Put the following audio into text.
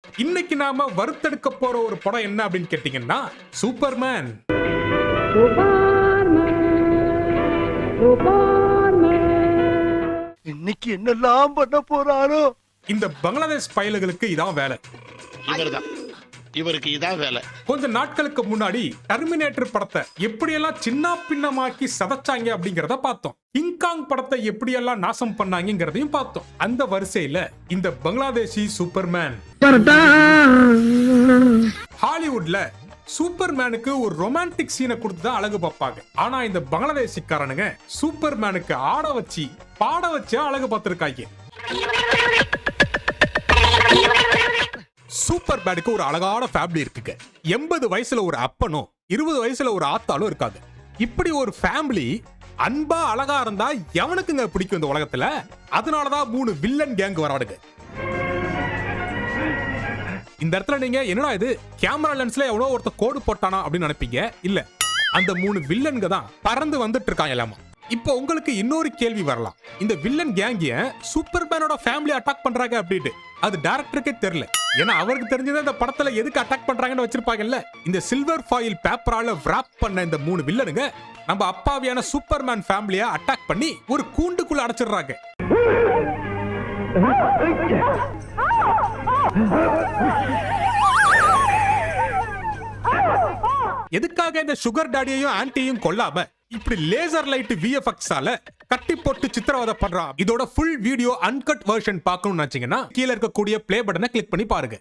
இன்னைக்கு நாம வறுத்தெடுக்க போற ஒரு படம் என்ன அப்படின்னு கேட்டீங்கன்னா சூப்பர்மேன். இன்னைக்கு என்னெல்லாம் பண்ண போறாரோ. இந்த பங்களாதேஷ் பயலுகளுக்கு இதான் வேலை. இவருக்கு இதான் வேலை. கொஞ்ச நாட்களுக்கு முன்னாடி டெர்மினேட்டர் படத்தை எப்படியெல்லாம் சின்ன பின்னமாக்கி சதைச்சாங்க அப்படிங்கறத பார்த்தோம். கிங்காங் படத்தை எப்படியெல்லாம் நாசம் பண்ணாங்கிறதையும் பார்த்தோம். அந்த வரிசையில இந்த பங்களாதேஷி சூப்பர்மேன். ஹாலிவுட்ல சூப்பர்மேனுக்கு ஒரு ரொமான்டிக் சீனை கொடுத்து தான் அழகு பார்ப்பாங்க. ஆனா இந்த பங்களாதேசிக்காரனுங்க சூப்பர்மேனுக்கு ஆட வச்சு பாட வச்சு அழகு பார்த்திருக்காங்க. சூப்பர் பேனுக்கு ஒரு அழகான ஃபேமிலி இருக்குங்க. 80 வயசுல ஒரு அப்பனும் 20 வயசுல ஒரு ஆத்தாலும் இருக்காங்க. இப்படி ஒரு ஃபேமிலி அன்பா அழகா இருந்தா எவனுக்குங்க பிடிக்கும் இந்த உலகத்துல? அதனாலதான் 3 வில்லன் கேங் வராடுங்க. இந்த இடத்துல நீங்க என்னடா இது கேமரா லென்ஸ்ல எவ்வளோ ஒருத்த கோடு போட்டானா அப்படின்னு நினைப்பீங்க. இல்ல, அந்த 3 வில்லன்க தான் பறந்து வந்துட்டு இருக்காங்க எல்லாமே. இப்போ உங்களுக்கு இன்னொரு கேள்வி வரலாம், இந்த வில்லன் கேங் ஏன் சூப்பர்மேனோட ஃபேமிலி அட்டாக் பண்றாங்க அப்படின்ட்டு. அது டைரக்டருக்கே தெரியல. ஏன்னா அவருக்கு தெரிஞ்சது இந்த படத்துல எதுக்கு அட்டாக் பண்றாங்கன்னு வச்சிருப்பாங்கல்ல. இந்த சில்வர் ஃபாயில் பேப்பரால wrap பண்ண இந்த 3 வில்லனுங்க நம்ம அப்பாவியான சூப்பர்மேன் ஃபேமிலியை அட்டாக் பண்ணி ஒரு கூண்டுக்குள்ள அடைச்சிடுறாங்க. எதுக்காக இந்த சுகர் டாடியையும் ஆன்ட்டியையும் கொல்லாம இப்படி லேசர் லைட் விஎஃப்எக்ஸ் ஆல கட்டி போட்டு சித்திரவதை பண்றான்? இதோட ஃபுல் வீடியோ அன்கட் வெர்ஷன் பார்க்கணும்னு நினைச்சீங்கன்னா கீழே இருக்கக்கூடிய ப்ளே பட்டனை கிளிக் பண்ணி பாருங்க.